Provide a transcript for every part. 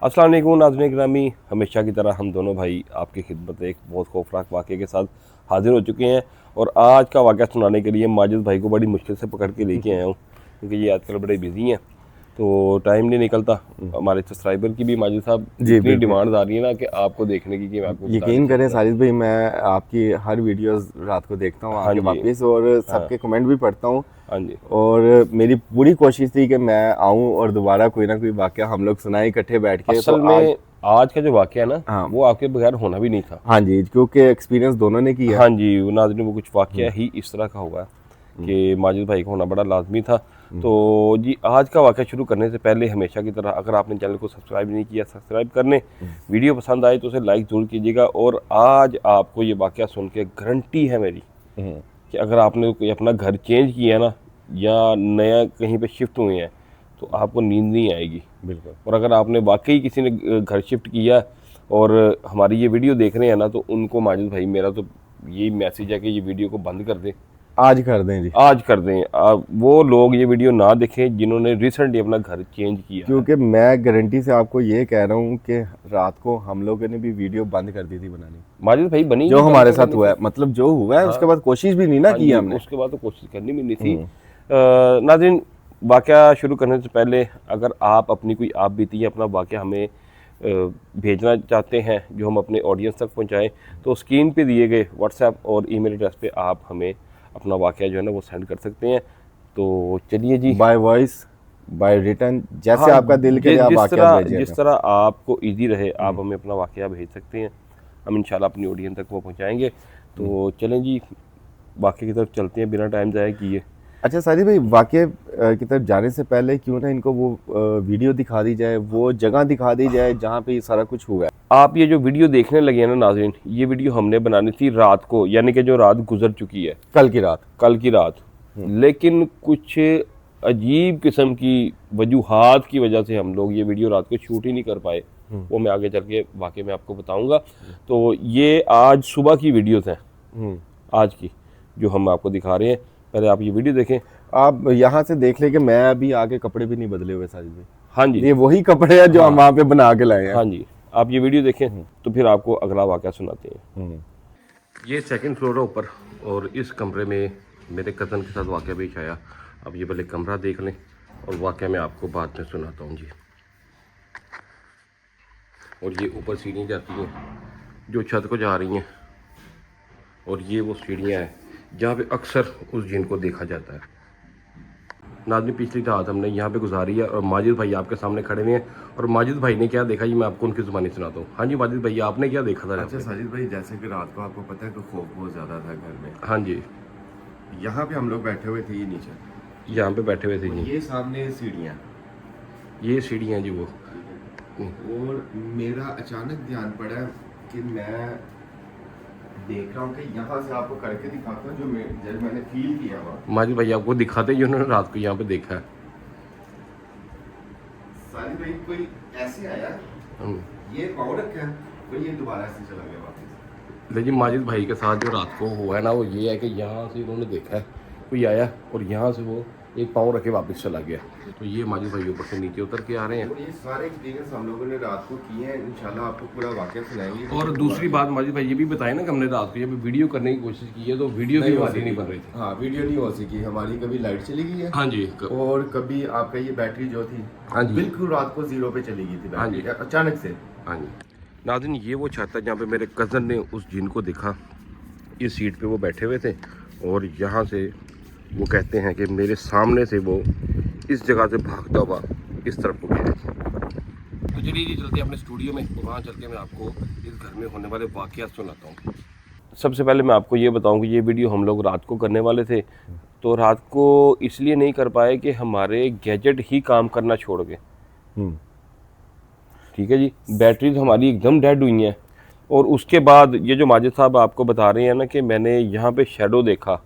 अस्सलाम वालेकुम नाज़रीन गिरामी, हमेशा की तरह हम दोनों भाई आपकी खिदमत एक बहुत खौफनाक वाक़े के साथ हाज़िर हो चुके हैं। और आज का वाक़या सुनाने के लिए माजिद भाई को बड़ी मुश्किल से पकड़ के लेके आया हूँ, क्योंकि ये आजकल बड़े बिजी हैं तो टाइम नहीं निकलता। हमारे सब्सक्राइबर की भी माजिद साहब जी इतनी बिल्कुल। डिमांड आ रही है ना कि आपको देखने की कि मैं आपको बता नहीं यकीन करें सकता। साजिद भाई, मैं आपकी हर वीडियोस रात को देखता हूँ हाँ आके जी। वापस, और हाँ। सबके कमेंट भी पढ़ता हूँ। हाँ जी। और मेरी पूरी कोशिश थी कि मैं आऊँ और दोबारा कोई ना कोई वाक़या हम लोग सुनाएं इकट्ठे बैठ के। तो असल आज में आज का जो वाक़या है ना, हाँ, वो आपके बगैर होना भी नहीं था। हाँ जी, क्योंकि एक्सपीरियंस दोनों ने किया है। हाँ जी, वो नाज़रीन वो कुछ हम्म, वाक़या ही इस तरह का हुआ हम्म, कि माजिद भाई का होना बड़ा लाजमी था। हम्म, तो जी, आज का वाक़या शुरू करने से पहले हमेशा की तरह अगर आपने चैनल को सब्सक्राइब नहीं किया, सब्सक्राइब कर लें। वीडियो पसंद आए तो उसे लाइक ज़रूर कीजिएगा। और आज आपको ये वाक़या सुन के गारंटी है मेरी हम्म, कि अगर आपने कोई अपना घर चेंज किया ना, या नया कहीं पे शिफ्ट हुए हैं, तो आपको नींद नहीं आएगी। बिल्कुल। और अगर आपने वाकई किसी ने घर शिफ्ट किया और हमारी ये वीडियो देख रहे हैं ना, तो उनको माजिद भाई मेरा तो यही मैसेज है कि ये वीडियो को बंद कर दें, आज कर दें जी, आज कर दें। वो लोग ये वीडियो ना देखें जिन्होंने रिसेंटली अपना घर चेंज किया है। क्योंकि मैं गारंटी से आपको ये कह रहा हूँ कि रात को हम लोगों ने भी वीडियो बंद कर दी थी बनानी, माजिद भाई बनी जो नहीं बंद हमारे कर साथ देनी हुआ थी। है। मतलब जो हुआ है हाँ। उसके बाद कोशिश भी नहीं ना हाँ की जी, हमने। उसके बाद तो कोशिश करनी भी नहीं थी। हम्म, नाज़रीन, वाक़या शुरू करने से पहले अगर आप अपनी कोई आप बीती अपना वाक़या हमें भेजना चाहते हैं जो हम अपने ऑडियंस तक पहुंचाएं, तो स्क्रीन पे दिए गए व्हाट्सएप और ईमेल एड्रेस पे आप हमें अपना वाक़या जो है ना वो सेंड कर सकते हैं। तो चलिए जी। बाय वॉइस, बाय रिटर्न, जैसे हाँ, आपका दिल करे आप वाकयात जिस भेजिएगा। तरह आपको इजी रहे आप हमें अपना वाक़या भेज सकते हैं। हम इंशाल्लाह अपनी ऑडियंस तक वो पहुंचाएंगे। तो चलें जी, वाक़ये की तरफ चलते हैं बिना टाइम ज़ाया किए। अच्छा साजिद भाई, वाकये की तरफ जाने से पहले क्यों ना इनको वो वीडियो दिखा दी जाए, वो जगह दिखा दी जाए जहाँ पे ये सारा कुछ हुआ है। आप ये जो वीडियो देखने लगे हैं ना नाज़रीन, ये वीडियो हमने बनानी थी रात को, यानी कि जो रात गुजर चुकी है, कल की रात। कल की रात। लेकिन कुछ अजीब किस्म की वजूहात की वजह से हम लोग ये वीडियो रात को शूट ही नहीं कर पाए। वो मैं आगे चल के वाकई में आपको बताऊंगा। तो ये आज सुबह की वीडियोस हैं, आज की जो हम आपको दिखा रहे हैं। पहले आप ये वीडियो देखें। आप यहाँ से देख ले कि मैं अभी आके कपड़े भी नहीं बदले हुए साजिद भाई, हाँ जी। ये वही कपड़े हैं जो हम हाँ। वहाँ पे बना के लाए हैं। हाँ जी, आप ये वीडियो देखें तो फिर आपको अगला वाकया सुनाते हैं। हम्म, ये सेकंड फ्लोर है ऊपर, और इस कमरे में मेरे कज़न के साथ वाक़या पेश आया। अब ये पहले कमरा देख लें और वाक़या मैं आपको बाद में सुनाता हूँ जी। और ये ऊपर सीढ़ियाँ जाती हैं जो छत को जा रही हैं, और ये वो सीढ़ियाँ हैं जहाँ पे अक्सर उस जिन को देखा जाता है। नाज़रीन, पिछली रात हमने यहाँ पे गुजारी है और माजिद भाई आपके सामने खड़े हुए हैं। और माजिद भाई ने क्या देखा, ये मैं आपको उनकी ज़ुबानी सुनाता हूँ। हाँ जी माजिद भाई, आपने क्या देखा था? अच्छा साजिद भाई, जैसे कि रात को आपको पता है कि खौफ बहुत ज़्यादा था घर में। हाँ जी, यहाँ पे हम लोग बैठे हुए थे, ये नीचे, यहाँ पे बैठे हुए थे जी। ये सामने सीढ़ियाँ, ये सीढ़ियाँ जी वो। और मेरा अचानक ध्यान पड़ा कि मैं देख रहा हूँ कि यहाँ से आपको करके दिखाता हूँ जो जब मैंने फील किया हुआ। माजिद भाई आपको दिखाते हैं जो उन्होंने रात को यहाँ पे देखा है। साजिद भाई कोई ऐसे आया, ये पाँव रखा है, कोई ये दोबारा ऐसे चला गया वापस। लेकिन माजिद भाई के साथ जो रात को हुआ है ना, वो ये है कि यहाँ से उन्होंने देखा है कोई आया और यहाँ से वो एक पाँव रखे वापस चला गया। तो ये माजिद भाई ऊपर से नीचे उतर के आ रहे हैं। और ये सारे एक्सपीरियंस हम लोगों ने रात को किए हैं, इंशाल्लाह आपको पूरा वाकया सुनाएंगे। और दूसरी बात माजिद भाई ये भी बताएं ना कि हमने रात को जब वीडियो करने की कोशिश की है तो वीडियो भी हमारी नहीं बन रही थी। हाँ, वीडियो नहीं हो सकी हमारी, कभी लाइट चली गई है। हाँ जी। और कभी आपका ये बैटरी जो थी, हाँ जी, बिल्कुल रात को 0 पे चली गई थी हाँ बैटरी, जी। अचानक से। हाँ जी नाज़रीन, ये वो छत है जहाँ पे मेरे कज़न ने उस जिन को देखा। इस सीट पे वो बैठे हुए थे और यहाँ से वो कहते हैं कि मेरे सामने से वो इस जगह से भागता हुआ इस तरफ को गया। तो चलिए जी, चलते हैं अपने स्टूडियो में, वहाँ चल के मैं आपको इस घर में होने वाले वाक़यात सुनाता हूँ। सबसे पहले मैं आपको ये बताऊँ कि ये वीडियो हम लोग रात को करने वाले थे, तो रात को इसलिए नहीं कर पाए कि हमारे गैजेट ही काम करना छोड़ गए। ठीक है जी, बैटरीज हमारी एकदम डेड हुई हैं। और उसके बाद ये जो माजिद साहब आपको बता रहे हैं ना कि मैंने यहाँ पे शेडो देखा,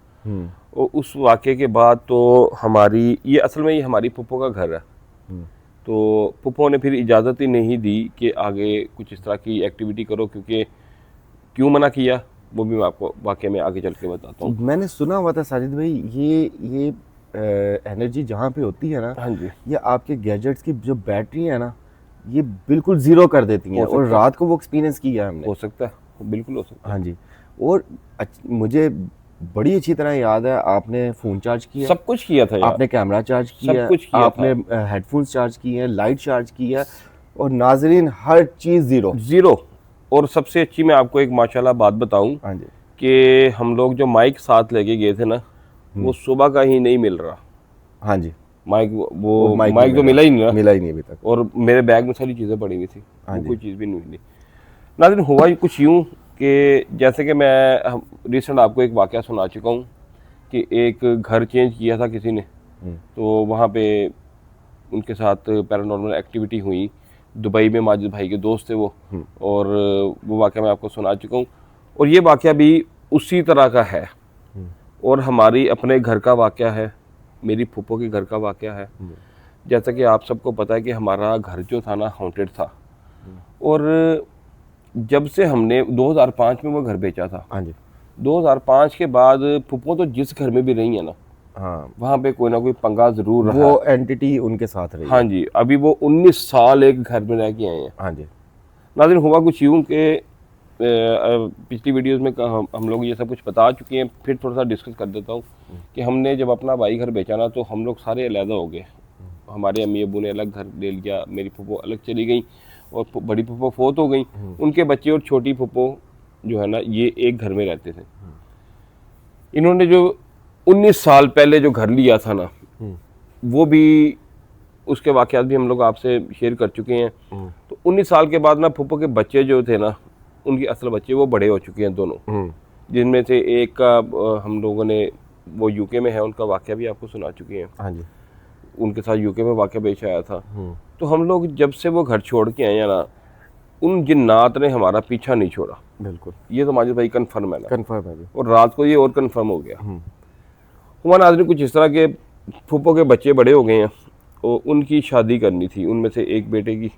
और उस वाक़े के बाद तो हमारी ये असल में ये हमारी पुप्पो का घर है। तो पुप्पो ने फिर इजाज़त ही नहीं दी कि आगे कुछ इस तरह की एक्टिविटी करो, क्योंकि क्यों मना किया वो भी मैं आपको वाक़े में आगे चल के बताता हूँ। मैंने सुना हुआ था साजिद भाई, ये एनर्जी जहाँ पे होती है ना, हाँ जी। ये आपके गैजेट्स की जो बैटरी है ना, ये बिल्कुल ज़ीरो कर देती हैं, हो और सकता है। रात को वो एक्सपीरियंस किया है हमने। हो सकता है, बिल्कुल हो सकता है। हाँ जी। और मुझे बड़ी अच्छी तरह याद है, आपने फ़ोन चार्ज किया, सब कुछ किया था यार, आपने कैमरा चार्ज सब किया, कुछ किया आपने हेडफोन्स चार्ज किए हैं, लाइट चार्ज किया, और नाज़रीन हर चीज़ ज़ीरो। ज़ीरो। और सबसे अच्छी मैं आपको एक माशाल्लाह बात बताऊं हाँ जी। कि हम लोग जो माइक साथ लेके गए थे ना, वो सुबह का ही नहीं मिल रहा हाँ जी। माइक, वो वो माइक माइक तो मिला ही नहीं ना। मिला ही नहीं अभी तक। और मेरे बैग में सारी चीज़ें पड़ी हुई थी, हाँ वो जी। कोई चीज़ भी नहीं मिली। नाज़रीन हुआ ही कुछ यूँ कि जैसे कि मैं रिसेंट आपको एक वाक़या सुना चुका हूँ कि एक घर चेंज किया था किसी ने, तो वहाँ पे उनके साथ पैरानॉर्मल एक्टिविटी हुई। दुबई में माजिद भाई के दोस्त थे वो, और वो वाक़या मैं आपको सुना चुका हूँ। और ये वाक़या भी उसी तरह का है, और हमारी अपने घर का वाक़या है, मेरी फूफो के घर का वाक़या है। जैसा कि आप सबको पता है कि हमारा घर जो था ना हॉन्टेड था, और जब से हमने 2005 में वो घर बेचा था, हाँ जी। 2005 के बाद फूफो तो जिस घर में भी रही है ना, हाँ, वहाँ पे कोई ना कोई पंगा ज़रूर रहा वो है। एंटिटी उनके साथ रही हाँ है। जी, अभी वो 19 साल एक घर में रह के आए हैं। हाँ जी। नाज़रीन हुआ कुछ यूँ कि पिछली वीडियोस में हम लोग ये सब कुछ बता चुके हैं, फिर थोड़ा सा डिस्कस कर देता हूँ कि हमने जब अपना भाई घर बेचा ना, तो हम लोग सारे अलहदा हो गए। हमारे अम्मी अब्बू ने अलग घर ले लिया, मेरी फूफो अलग चली गई, और बड़ी फूफो फोत हो गई। उनके बच्चे और छोटी फूफो जो है ना, ये एक घर में रहते थे। इन्होंने जो 19 साल पहले जो घर लिया था ना, वो भी, उसके वाक़यात भी हम लोग आपसे शेयर कर चुके हैं। तो 19 साल के बाद ना फूफो के बच्चे जो थे ना, उनके असल बच्चे वो बड़े हो चुके हैं दोनों, जिनमें से एक का हम लोगों ने, वो यूके में है, उनका वाक़या भी आपको सुना चुके हैं। हाँ जी। उनके साथ यूके में वाक़या पेश आया था। तो हम लोग जब से वो घर छोड़ के आए हैं ना, उन जिन्नात ने हमारा पीछा नहीं छोड़ा। बिल्कुल ये तो माजिद भाई कन्फर्म है ना, कंफर्म है जी। और रात को ये और कन्फर्म हो गया। हुआ नाज़रीन कुछ इस तरह के, फूफो के बच्चे बड़े हो गए हैं, और उनकी शादी करनी थी, उनमें से एक बेटे की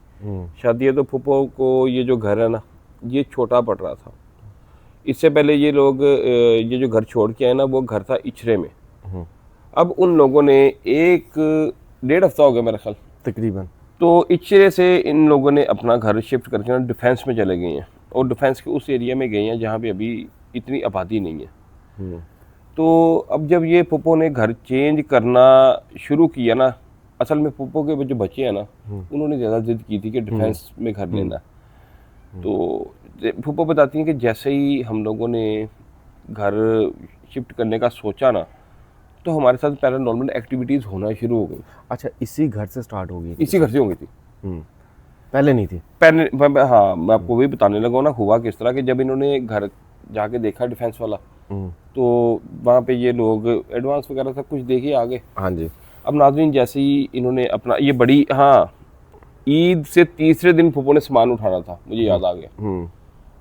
शादी है। तो फूफो को ये जो घर है ना, ये छोटा पड़ रहा था। इससे पहले ये लोग ये जो घर छोड़ के आए ना, वो घर था इचरे में। अब उन लोगों ने 1-1.5 हफ्ता हो गया मेरा ख्याल, तकरीबन। तो इचरे से इन लोगों ने अपना घर शिफ्ट करके ना डिफेंस में चले गए हैं, और डिफेंस के उस एरिया में गए हैं जहाँ पे अभी इतनी आबादी नहीं है। तो अब जब ये फूफो ने घर चेंज करना शुरू किया ना, असल में फूफो के जो बच्चे हैं ना, उन्होंने ज़्यादा जिद की थी कि डिफेंस में घर लेना। तो फूफो बताती हैं कि जैसे ही हम लोगों ने घर शिफ्ट करने का सोचा ना, तो हमारे साथ पैरानॉर्मल एक्टिविटीज़ होना शुरू हो गई। अच्छा, इसी घर से स्टार्ट हो गई थी? इसी घर से हो गई थी, पहले नहीं थी? पहले। हाँ, मैं आपको वही बताने लगा ना, हुआ किस तरह कि जब इन्होंने घर जाके देखा डिफेंस वाला, तो वहाँ पे ये लोग एडवांस वगैरह सब कुछ देखे आगे। हाँ जी। अब नाज़रीन जैसे ही इन्होंने अपना ये बड़ी, हाँ, ईद से तीसरे दिन फूफो ने सामान उठाना था, मुझे याद आ गया।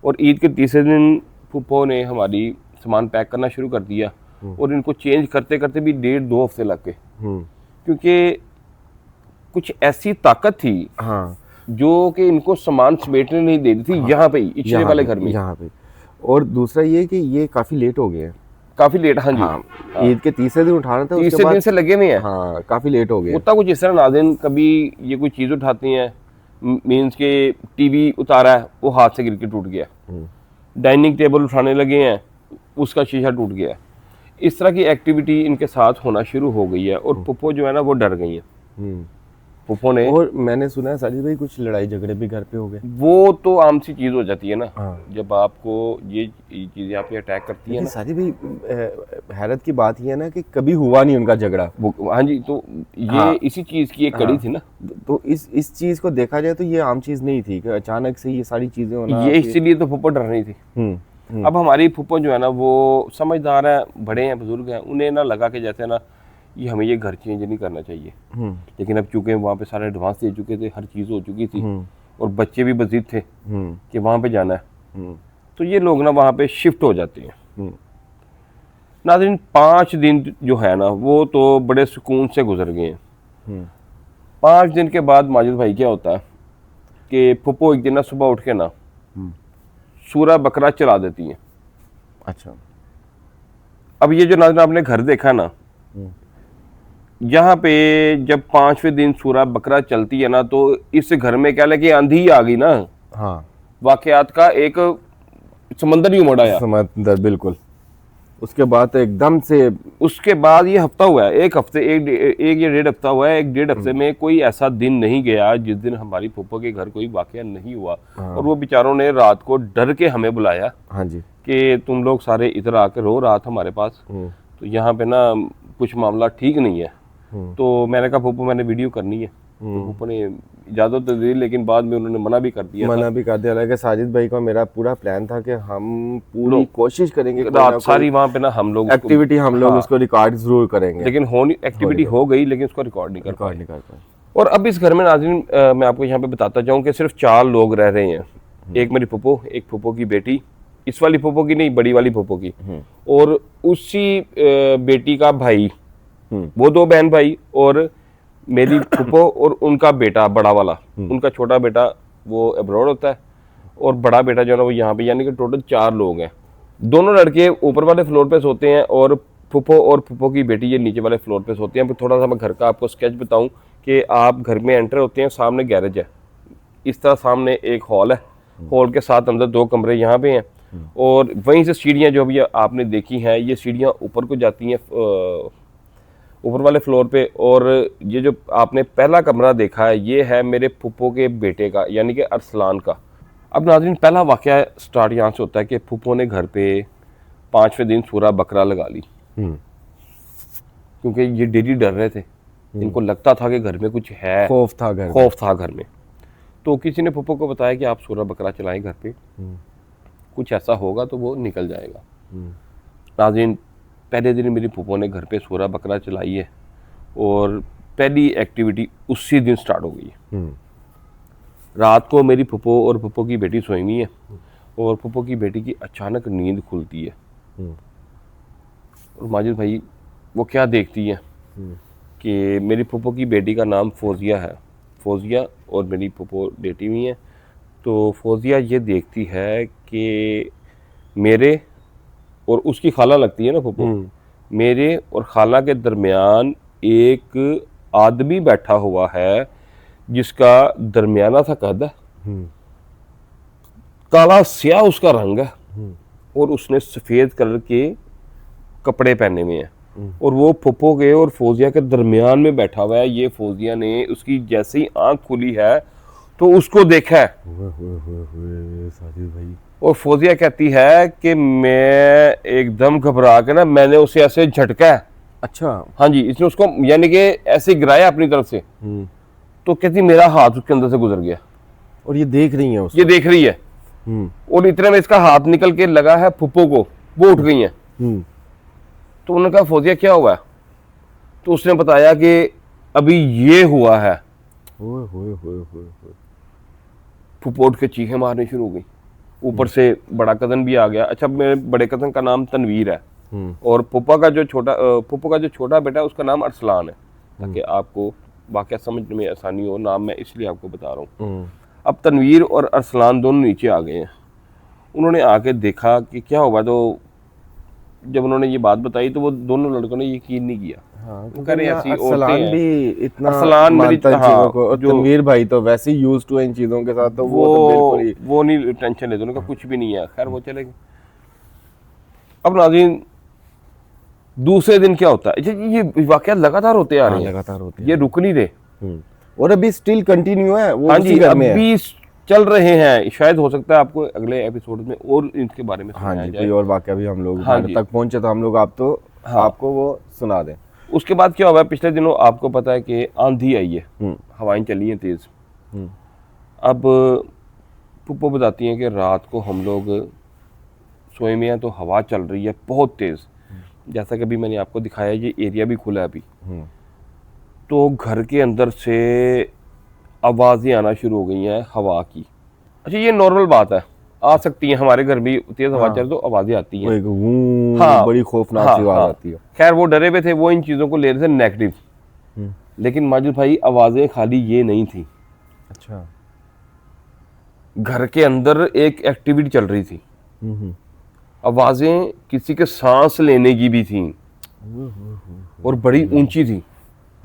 और ईद के तीसरे दिन फूफो ने हमारी सामान पैक करना शुरू कर दिया, और इनको चेंज करते करते भी 1.5-2 हफ्ते लग गए, क्योंकि कुछ ऐसी ताकत थी हाँ, जो कि इनको सामान समेटने नहीं दे रही थी। हाँ, यहाँ पे ही इचले वाले घर में, यहाँ पे। और दूसरा ये कि ये काफ़ी लेट हो गए हैं, काफ़ी लेट। हाँ जी, हाँ, ईद के तीसरे दिन उठाना था, उसके तीसरे दिन बाद से लगे हुए हैं। हाँ, काफ़ी लेट हो गए। उतना कुछ इस तरह नाज़रीन, कभी ये कोई चीज़ उठाती हैं, मीन्स के टीवी उतारा है, वो हाथ से गिर के टूट गया, डाइनिंग टेबल उठाने लगे हैं, उसका शीशा टूट गया। इस तरह की एक्टिविटी इनके साथ होना शुरू हो गई है, और फूफो जो है ना वो डर गई हैं। फूफो ने, और मैंने सुना है साजिद भाई कुछ लड़ाई झगड़े भी घर पे हो गए। वो तो आम सी चीज़ हो जाती है ना, हाँ। जब आपको ये चीज़ें यहाँ पे अटैक करती है लेकिन ना। साजिद भाई हैरत की बात ये है ना कि कभी हुआ नहीं उनका झगड़ा। वो, हाँ जी, तो ये हाँ। इसी चीज़ की एक कड़ी थी ना। तो इस चीज़ को देखा जाए तो ये आम चीज़ नहीं थी कि अचानक से ये सारी चीज़ें होना। ये इसीलिए तो फूफो डर रही थी। अब हमारी फूफो जो है ना, वो समझदार है, बड़े हैं, बुजुर्ग हैं, उन्हें ना लगा कि जैसे ना ये हमें ये घर चेंज नहीं करना चाहिए। लेकिन अब चूंकि वहाँ पे सारे एडवांस दे चुके थे, हर चीज़ हो चुकी थी, और बच्चे भी बजीद थे कि वहाँ पे जाना है, तो ये लोग ना वहाँ पे शिफ्ट हो जाते हैं। नाज़रीन 5 दिन जो है ना, वो तो बड़े सुकून से गुजर गए हैं। 5 दिन के बाद माजिद भाई क्या होता है कि फूफो एक दिन ना सुबह उठ के ना सूरा बकरा चला देती हैं। अच्छा। अब ये जो नाज़रीन आपने घर देखा ना, यहाँ पे जब 5वें दिन सूरह बकरा चलती है ना, तो इस घर में क्या लगे आंधी ही आ गई ना, हाँ वाकयात का एक समंदर ही उमड़ आया। समंदर, बिल्कुल। उसके बाद तो एकदम से उसके बाद ये हफ्ता हुआ है, एक हफ्ते एक या डेढ़ हफ्ता हुआ है, एक डेढ़ हफ्ते में कोई ऐसा दिन नहीं गया जिस दिन हमारी फूफो के घर कोई वाकया नहीं हुआ। और वो बेचारों ने रात को डर के हमें बुलाया हाँ जी। कि तुम लोग सारे इधर आकर रो रात हमारे पास, तो यहाँ पे ना कुछ मामला ठीक नहीं है। तो मैंने कहा फूफो मैंने वीडियो करनी है, तो फूफो ने इजाज़त तो दी, लेकिन बाद में उन्होंने मना भी कर दिया। हालांकि साजिद भाई का मेरा पूरा प्लान था कि हम पूरी कोशिश करेंगे रात सारी वहाँ पे ना हम लोग एक्टिविटी हम लोग उसको रिकॉर्ड जरूर करेंगे, लेकिन एक्टिविटी हो गई, लेकिन उसको रिकॉर्ड नहीं कर पाए। पाए। और अब इस घर में नाज़रीन मैं आपको यहाँ पे बताता जाऊँ कि सिर्फ 4 लोग रह रहे हैं। एक मेरी फूफो, एक फूफो की बेटी, इस वाली फूफो की नहीं, बड़ी वाली फूफो की, और उसी बेटी का भाई, वो 2 बहन भाई, और मेरी फूफो और उनका बेटा बड़ा वाला, उनका छोटा बेटा वो अब्रॉड होता है, और बड़ा बेटा जो है ना वो यहाँ पे, यानी कि टोटल 4 लोग हैं। दोनों लड़के ऊपर वाले फ्लोर पे सोते हैं और फूफो की बेटी ये नीचे वाले फ्लोर पे सोते हैं। फिर थोड़ा सा मैं घर का आपको स्केच बताऊं कि आप घर में एंटर होते हैं, सामने गैरेज है, इस तरह सामने एक हॉल है, हॉल के साथ अंदर 2 कमरे यहाँ पे हैं, और वहीं से सीढ़ियाँ जो भी आपने देखी हैं, ये सीढ़ियाँ ऊपर को जाती हैं ऊपर वाले फ्लोर पे। और ये जो आपने पहला कमरा देखा है, ये है मेरे फूफो के बेटे का, यानी कि अरसलान का। अब नाज़रीन पहला वाक़या स्टार्ट यहाँ से होता है कि फूफो ने घर पे 5वें दिन सूरह बकरा लगा ली, क्योंकि ये डेली डर रहे थे, इनको लगता था कि घर में कुछ है, खौफ था घर में। तो किसी ने फूफो को बताया कि आप सूरह बकरा चलाएं घर पे, कुछ ऐसा होगा तो वो निकल जाएगा। नाज़रीन पहले दिन मेरी फूफो ने घर पे सूरह बकरा चलाई है, और पहली एक्टिविटी उसी दिन स्टार्ट हो गई है। रात को मेरी फूफो और फूफो की बेटी सोई हुई है, और फूफो की बेटी की अचानक नींद खुलती है, और माजिद भाई वो क्या देखती है कि मेरी फूफो की बेटी का नाम फौजिया है, फौजिया और मेरी फूफो लेटी हुई हैं। तो फौजिया ये देखती है कि मेरे और उसकी खाला लगती है ना फूफो, मेरे और खाला के दरमियान एक आदमी बैठा हुआ है जिसका दरमियाना सा कद है, काला स्याह उसका रंग है, और उसने सफ़ेद कलर के कपड़े पहने हुए हैं, और वो फूफो के और फौजिया के दरमियान में बैठा हुआ है। ये फौजिया ने उसकी जैसे ही आंख खुली है तो उसको देखा है, भाई। और फौजिया कहती है कि मैं एकदम घबरा के ना, मैंने उसे ऐसे झटका है। अच्छा। हाँ जी, इसने उसको यानी कि ऐसे गिराया अपनी तरफ से, तो कहती मेरा हाथ उसके अंदर से गुजर गया, और ये देख रही है उसको? ये देख रही है, और इतने में इसका हाथ निकल के लगा है फूफो को, वो उठ गई है। तो उन्होंने कहा फौजिया क्या हुआ है? तो उसने बताया कि अभी ये हुआ है। फूफो उठ के चीखें मारनी शुरू हो गई, ऊपर से बड़ा कज़न भी आ गया। अच्छा, मेरे बड़े कज़न का नाम तनवीर है, और फूफो का जो छोटा बेटा है उसका नाम अरसलान है, ताकि आपको वाक़या समझने में आसानी हो, नाम मैं इसलिए आपको बता रहा हूँ। अब तनवीर और अरसलान दोनों नीचे आ गए हैं। उन्होंने आके देखा कि क्या हुआ, तो जब उन्होंने ये बात बताई तो वो दोनों लड़कों ने यकीन नहीं किया। अरसलान भी इतना मानता है चीज़ों को, और तनवीर भाई तो वैसे ही यूज्ड टू इन चीज़ों के साथ, तो वो तो बिल्कुल ही वो नहीं टेंशन लेते, उनका कुछ भी नहीं है। खैर वो चले गए। अब नाज़रीन दूसरे दिन क्या होता है, ये वाक़या लगातार होते आ रहे हैं, लगातार होते हैं, ये रुक नहीं रहे, और अभी स्टिल कंटिन्यू है वो। हाँ जी, अभी चल रहे हैं। शायद हो सकता है आपको अगले एपिसोड में और इनके बारे में सुनाया जाए, कोई और वाक़या भी हम लोग तक पहुंचे तो हम लोग आपको वो सुना दें। उसके बाद क्या हुआ, पिछले दिनों आपको पता है कि आंधी आई है, हवाएं चली हैं तेज़। अब फूफो बताती हैं कि रात को हम लोग सोए में हैं तो हवा चल रही है बहुत तेज़, जैसा कि अभी मैंने आपको दिखाया, ये एरिया भी खुला है अभी। तो घर के अंदर से आवाज़ें आना शुरू हो गई हैं हवा की। अच्छा, ये नॉर्मल बात है, आ सकती हैं, हमारे घर भी तेज़ हवा चले तो आवाज़ें आती हैं, बड़ी खौफनाक आवाज़ आती है। खैर वो डरे हुए थे, वो इन चीज़ों को ले रहे थे नेगेटिव, लेकिन माजिद भाई आवाज़ें खाली ये नहीं थी। अच्छा। घर के अंदर एक एक्टिविटी चल रही थी, आवाज़ें किसी के सांस लेने की भी थी, और बड़ी ऊंची थी।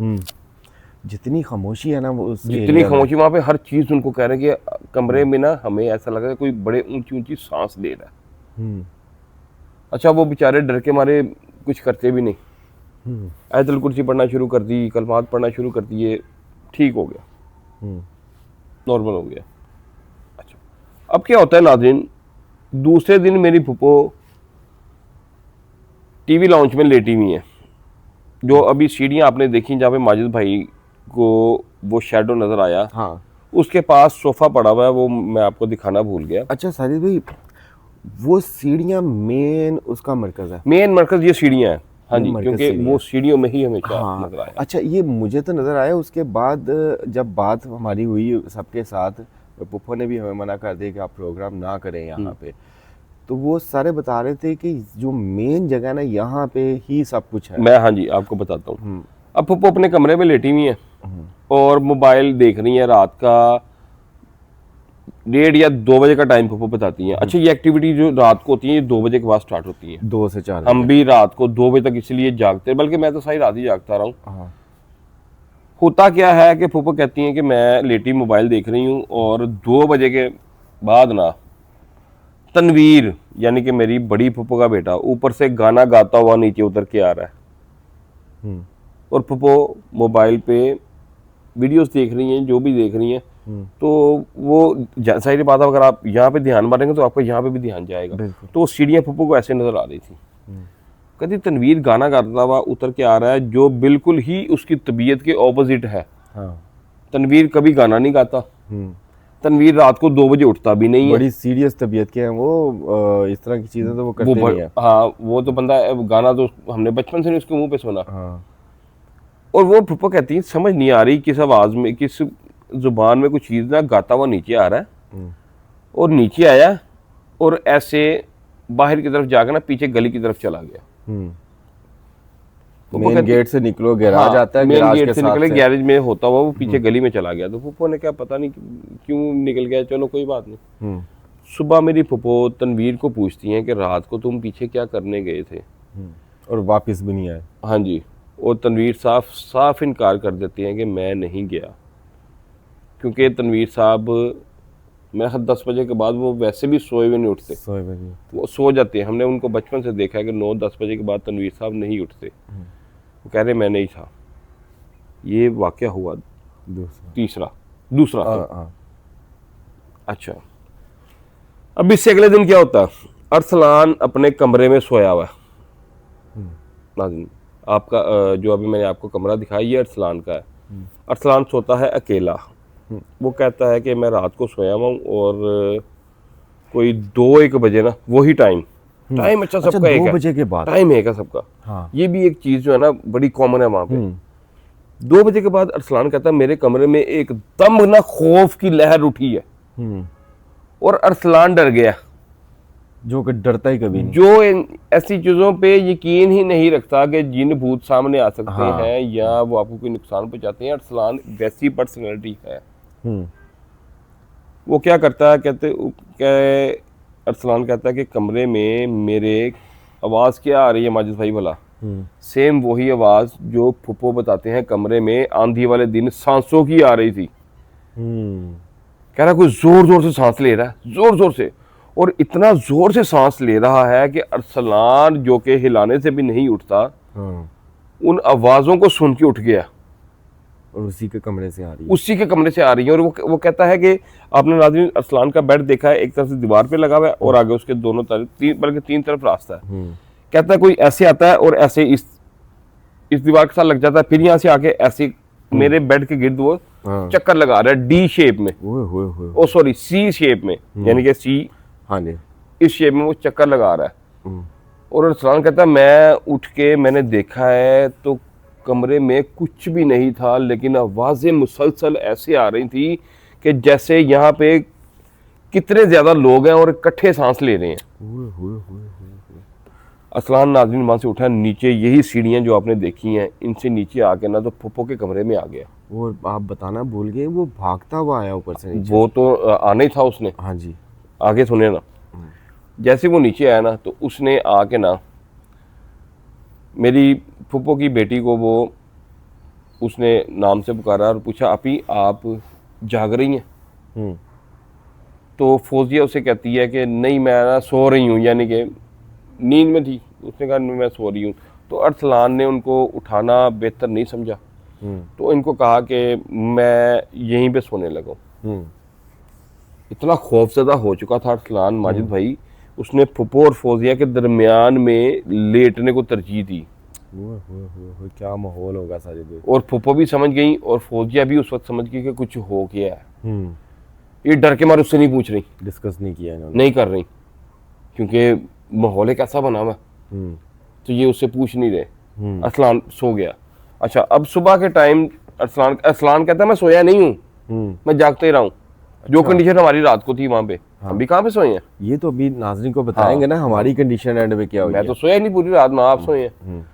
जितनी खामोशी है ना वो उस जितनी एरिया में। खामोशी, वहाँ पे हर चीज़ उनको कह रहे हैं कि कमरे में ना हमें ऐसा लग रहा है कोई बड़े ऊंची ऊंची सांस ले रहा है। हम्म, अच्छा, वो बेचारे डर के मारे कुछ करते भी नहीं, हम्म, आयतुल कुर्सी पढ़ना शुरू कर दी, कलमात पढ़ना शुरू कर दिए, ठीक हो गया, हम्म, नॉर्मल हो गया। अच्छा, अब क्या होता है नाज़रीन, दूसरे दिन मेरी फूफो टीवी लाउंज में लेटी हुई है। जो अभी सीढ़ियाँ आपने देखी जहाँ पे माजिद भाई को वो शेडो नज़र आया, हाँ। उसके पास सोफ़ा पड़ा हुआ है, वो मैं आपको दिखाना भूल गया। अच्छा साजिद भाई, वो सीढ़ियाँ मेन उसका मरकज है। मेन मरकज ये सीढ़ियाँ हैं, हाँ जी, मरकज क्योंकि सीढ़ियाँ। वो सीढ़ियों में ही हमेशा हाँ नजर आया। अच्छा, ये मुझे तो नज़र आया। उसके बाद जब बात हमारी हुई सबके साथ, पुप्पो ने भी हमें मना कर दिया कि आप प्रोग्राम ना करें यहाँ पे, तो वो सारे बता रहे थे कि जो मेन जगह है ना यहाँ पे ही सब कुछ है। मैं, हाँ जी, आपको बताता हूँ। अब पप्पो अपने कमरे में लेटी हुई है और मोबाइल देख रही है। रात का 1:30 या 2 बजे का टाइम पप्पो बताती हैं। अच्छा, ये एक्टिविटी जो रात को होती है ये 2 बजे के बाद स्टार्ट होती है। 2 से 4 हम भी रात को 2 बजे तक इसलिए जागते हैं, बल्कि मैं तो सारी रात ही जागता रहा हूँ। हाँ। होता क्या है कि पप्पो कहती हैं कि मैं लेटी मोबाइल देख रही हूँ और 2 बजे के बाद ना तनवीर, यानी कि मेरी बड़ी पप्पो का बेटा, ऊपर से गाना गाता हुआ नीचे उतर के आ रहा है हम्म, और पप्पो मोबाइल पे वीडियोस देख रही हैं, जो भी देख रही हैं। तो वो जाहिर बात है, अगर आप यहाँ पे ध्यान मारेंगे तो आपका यहाँ पे भी ध्यान जाएगा। बिल्कुल। तो वो सीढ़ियाँ पप्पो को ऐसे नजर आ रही थी। कहती तनवीर गाना गाता हुआ उतर के आ रहा है, जो बिल्कुल ही उसकी तबीयत के ऑपोजिट है। हाँ। तनवीर कभी गाना नहीं गाता, तनवीर रात को 2 बजे उठता भी नहीं है। बड़ी सीरियस तबीयत के हैं वो, इस तरह की चीजें तो वो करते नहीं है। हाँ, वो तो बंदा गाना तो हमने बचपन से नहीं उसके मुंह पे सुना। हाँ। और वो पप्पो कहती है समझ नहीं आ रही किस आवाज में, किस जुबान में कुछ चीज ना गाता हुआ नीचे आ रहा है। और नीचे आया और ऐसे बाहर की तरफ जाकर ना पीछे गली की तरफ चला गया। मेन गेट से निकलो, गैराज हाँ, आता है, मेन गैराज गेट के से साथ निकले, से। गैरेज में होता हुआ वो पीछे गली में चला गया। तो फूफो ने क्या पता नहीं क्यों निकल गया, चलो कोई बात नहीं। सुबह मेरी फूफो तनवीर को पूछती हैं कि रात को तुम पीछे क्या करने गए थे, और वापस भी नहीं आए। हाँ जी। और तनवीर साफ साफ इनकार कर देती हैं कि मैं नहीं गया, क्योंकि तनवीर साहब मेरा 10 बजे के बाद वो वैसे भी सोए हुए नहीं उठते, सोए हुए नहीं। वो सो जाते हैं। हमने उनको बचपन से देखा है कि 9-10 बजे के बाद तनवीर साहब नहीं उठते। वो कह रहे मैं नहीं था। ये वाकया हुआ दूसरा हाँ। अच्छा, अब इससे अगले दिन क्या होता है, अरसलान अपने कमरे में सोया हुआ है। नाज़रीन, आपका जो अभी मैंने आपको कमरा दिखाया ये अरसलान का है। अरसलान सोता है अकेला। वो कहता है कि मैं रात को सोया हुआ हूँ और कोई 2-1 बजे ना वही टाइम अच्छा सबका एक 2 बजे के बाद टाइम है सबका। हाँ। ये भी एक चीज जो है ना बड़ी कॉमन है वहां पे। 2 बजे के बाद अरसलान कहता है मेरे कमरे में एकदम ना खौफ की लहर उठी है और अरसलान डर गया, जो कि डरता ही कभी नहीं। जो ऐसी चीजों पे यकीन ही नहीं रखता कि जिन भूत सामने आ सकते हाँ। हैं या वो आपको कोई नुकसान पहुंचाते हैं। अरसलान वैसी पर्सनैलिटी है। वो क्या करता है, अरसलान कहता है कि कमरे में मेरे आवाज़ क्या आ रही है माजिद भाई भला? सेम वही आवाज़ जो फुप्पो बताते हैं कमरे में आंधी वाले दिन सांसों की आ रही थी। कह रहा कोई जोर जोर से सांस ले रहा है, जोर जोर से, और इतना जोर से सांस ले रहा है कि अरसलान जो कि हिलाने से भी नहीं उठता उन आवाज़ों को सुन के उठ गया और उसी के कमरे से आ रही है। उसी के कमरे से आ रही है। और वो कहता है कि आपने नाज़रीन अरसलान का बेड देखा है, एक तरफ से दीवार पे लगा हुआ है और आगे उसके दोनों तरफ बल्कि 3 तरफ रास्ता है। कहता है कोई ऐसे आता है और ऐसे इस दीवार के साथ लग जाता है, फिर यहाँ से आके ऐसे मेरे बेड के गिर्द वो चक्कर लगा रहा है डी शेप में, ओ सॉरी सी शेप में, यानी कि सी, हाँ जी, इस शेप में वो चक्कर लगा रहा है। और अरसलान कहता है मैं उठ के मैंने देखा है तो कमरे में कुछ भी नहीं था, लेकिन आवाज़ें मुसलसल ऐसे आ रही थी कि जैसे यहाँ पे कितने ज़्यादा लोग हैं और इकट्ठे सांस ले रहे हैं। अरसलान नाज़रीन वहाँ से उठा, नीचे यही सीढ़ियाँ जो आपने देखी हैं इनसे नीचे आके ना तो फुप्पो के कमरे में आ गया। वो आप बताना भूल गए, वो भागता हुआ आया ऊपर से नीचे। वो तो आना ही था उसने। हाँ जी। आगे सुने ना, जैसे वो नीचे आया ना तो उसने आके ना मेरी फुप्पो की बेटी को वो उसने नाम से पुकारा और पूछा अपी आप जाग रही हैं? हम्म। तो फौजिया उसे कहती है कि नहीं मैं ना सो रही हूँ, यानी कि नींद में थी। उसने कहा मैं सो रही हूँ। तो अरसलान ने उनको उठाना बेहतर नहीं समझा, तो इनको कहा कि मैं यहीं पे सोने लगा। इतना खौफजदा हो चुका था अरसलान माजिद भाई, उसने फुप्पो और फौजिया के दरमियान में लेटने को तरजीह दी। क्या माहौल होगा साजिद भाई। और फुप्पो भी समझ गई और फौजिया भी उस वक्त समझ गई कि कुछ हो गया है। ये डर के मारे उससे नहीं पूछ रही, डिस्कस नहीं किया इन्होंने, नहीं कर रही, क्योंकि माहौल एक ऐसा बना हुआ है, तो ये उससे पूछ नहीं रहे। अरसलान सो गया। अच्छा, अब सुबह के टाइम अरसलान कहता है मैं सोया नहीं हूँ, मैं जागते ही रहा हूँ। जो कंडीशन हमारी रात को थी वहां पे, हम भी कहाँ पे सोए हैं? ये तो अभी नाज़रीन को बताएंगे ना हमारी कंडीशन एंड में क्या हुई। मैं तो सोया नहीं पूरी रात, ना आप सोए हैं।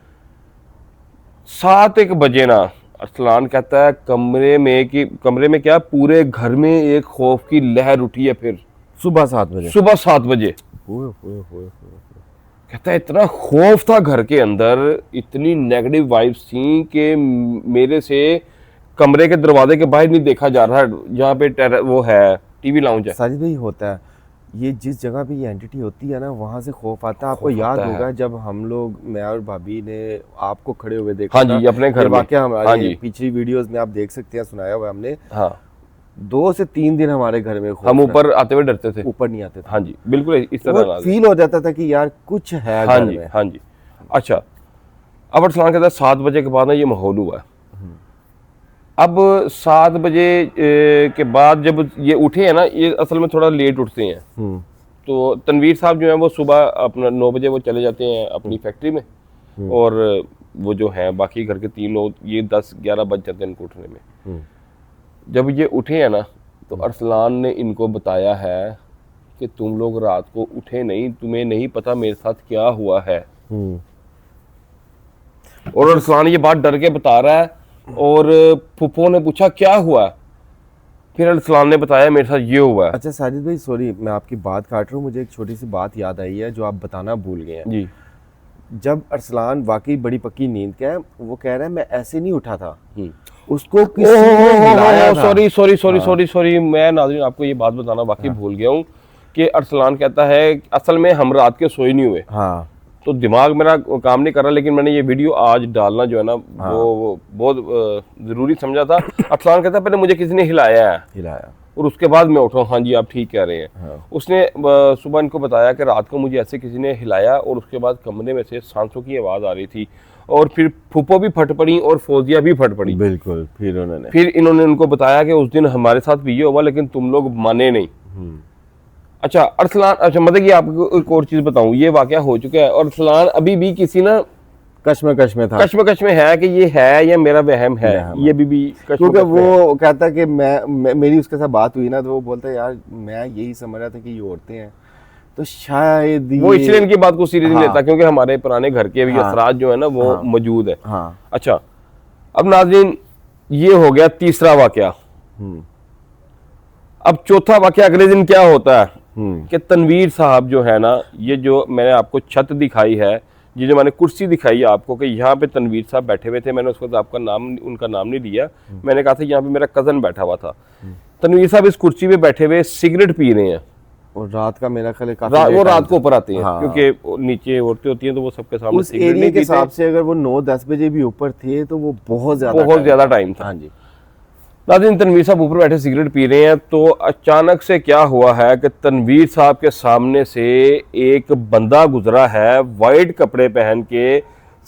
7-1 बजे ना अरसलान कहता है कमरे में क्या पूरे घर में एक खौफ की लहर उठी है। फिर सुबह 7 बजे, सुबह 7 बजे कहता है इतना खौफ था घर के अंदर, इतनी नेगेटिव वाइब्स थी कि मेरे से कमरे के दरवाजे के बाहर नहीं देखा जा रहा है, जहाँ पे वो है टीवी लाउंज है। साजिद भाई होता है ये, जिस जगह पे ये एंटिटी होती है ना वहाँ से खौफ आता है। आपको याद होगा जब हम लोग, मैं और भाभी ने आपको खड़े हुए देखा, हाँ जी, अपने घर में वाकया हमारे हाँ जी, पिछली वीडियोस में आप देख सकते हैं, सुनाया हुआ हमने। हाँ, 2 से 3 दिन हमारे घर में हम ऊपर आते हुए डरते थे, ऊपर नहीं आते थे। हाँ जी, बिल्कुल इस तरह फील हो जाता था कि यार कुछ है हाँ घर जी, में। हाँ जी। अच्छा, अब अरसलान कहता है 7 बजे के बाद ना ये माहौल हुआ। अब 7 बजे के बाद जब ये उठे हैं ना, ये असल में थोड़ा लेट उठते हैं। तो तनवीर साहब जो हैं वो सुबह अपना 9 बजे वो चले जाते हैं अपनी फैक्ट्री में, और वो जो हैं बाकी घर के 3 लोग ये 10-11 बज जाते हैं इनको उठने में। जब ये उठे हैं ना, तो अरसलान ने इनको बताया है कि तुम लोग रात को उठे नहीं, तुम्हें नहीं पता मेरे साथ क्या हुआ है। और अरसलान ये बात डर के बता रहा है, और फुप्पो ने पूछा क्या हुआ, फिर अरसलान ने बताया मेरे साथ ये हुआ है। अच्छा साजिद भाई सॉरी मैं आपकी बात काट रहा हूँ, मुझे एक छोटी सी बात याद आई है जो आप बताना भूल गए हैं जी। जब अरसलान वाकई बड़ी पक्की नींद का है, वो कह रहा है मैं ऐसे नहीं उठा था, उसको किसी ने हिलाया था। सॉरी, मैं नाज़रीन आपको ये बात बताना बाकी भूल गया हूँ कि अरसलान कहता है असल में हम रात के सोए नहीं हुए। हाँ, तो दिमाग मेरा काम नहीं कर रहा, लेकिन मैंने ये वीडियो आज डालना जो है ना वो बहुत ज़रूरी समझा था। अरसलान कहता है पहले मुझे किसी ने हिलाया और उसके बाद मैं उठा। हाँ जी, आप ठीक कह रहे हैं। हाँ। उसने सुबह इनको बताया कि रात को मुझे ऐसे किसी ने हिलाया, और उसके बाद कमरे में से सांसों की आवाज़ आ रही थी, और फिर फुप्पो भी फट पड़ी और फौजिया भी फट पड़ी। बिल्कुल। फिर इन्होंने उनको बताया कि उस दिन हमारे साथ भी ये हुआ, लेकिन तुम लोग माने नहीं। अच्छा अरसलान, अच्छा मतलब कि आपको एक और चीज़ बताऊं, ये वाकया हो चुका है और अरसलान अभी भी किसी ना कश्मकश में था, कश्मकश में है कि ये है या मेरा वहम है, ये भी क्योंकि वो कहता कि मैं मेरी उसके साथ बात हुई ना, तो वो बोलता है यार मैं यही समझ रहा था कि ये औरतें हैं, तो शायद वो इसलिए इनकी बात को सीरियस नहीं लेता क्योंकि हमारे पुराने घर के भी असरात जो है ना वो मौजूद है। अच्छा, अब नाज़रीन ये हो गया तीसरा वाकया। अब चौथा वाकया अगले दिन क्या होता है कि तनवीर साहब जो है ना, ये जो मैंने आपको छत दिखाई है, ये जो मैंने कुर्सी दिखाई है आपको कि यहाँ पे तनवीर साहब बैठे हुए थे, मैंने उस वक्त आपका नाम उनका नाम नहीं लिया, मैंने कहा था यहाँ पे मेरा कज़न बैठा हुआ था। तनवीर साहब इस कुर्सी पे बैठे हुए सिगरेट पी रहे हैं, और रात का मेरा ख्याल वो रात को ऊपर आते हैं क्योंकि नीचे औरतें होती हैं तो वो सबके सामने उस एरिया के हिसाब से अगर वो 9-10 बजे भी ऊपर थे तो वो बहुत ज्यादा टाइम था। हाँ जी। नाज़रीन तनवीर साहब ऊपर बैठे सिगरेट पी रहे हैं, तो अचानक से क्या हुआ है कि तनवीर साहब के सामने से एक बंदा गुजरा है, वाइट कपड़े पहन के,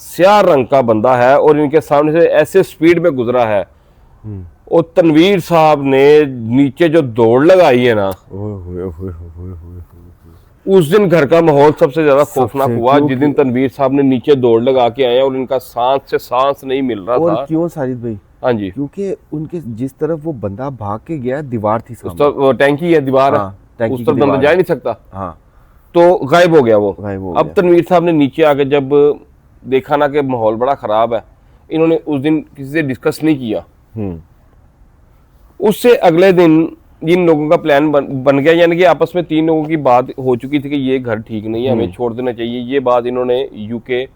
स्याह रंग का बंदा है, और इनके सामने से ऐसे स्पीड में गुजरा है, और तनवीर साहब ने नीचे जो दौड़ लगाई है ना, उस दिन घर का माहौल सबसे ज्यादा खौफनाक हुआ जिस दिन तनवीर साहब ने नीचे दौड़ लगा के आए और इनका सांस से सांस नहीं मिल रहा था। क्यों साजिद भाई? हाँ जी, क्योंकि उनके जिस तरफ वो बंदा भाग के गया दीवार थी सामने, उस तरफ टैंकी है, दीवार है, उस तरफ बंदा जा नहीं सकता, तो गायब हो गया वो। अब तनवीर साहब ने नीचे आके जब देखा ना कि माहौल बड़ा खराब है, इन्होंने उस दिन किसी से डिस्कस नहीं किया। उससे अगले दिन इन लोगों का प्लान बन गया, यानी कि आपस में 3 लोगों की बात हो चुकी थी कि ये घर ठीक नहीं है, हमें छोड़ देना चाहिए। ये बात इन्होंने यूके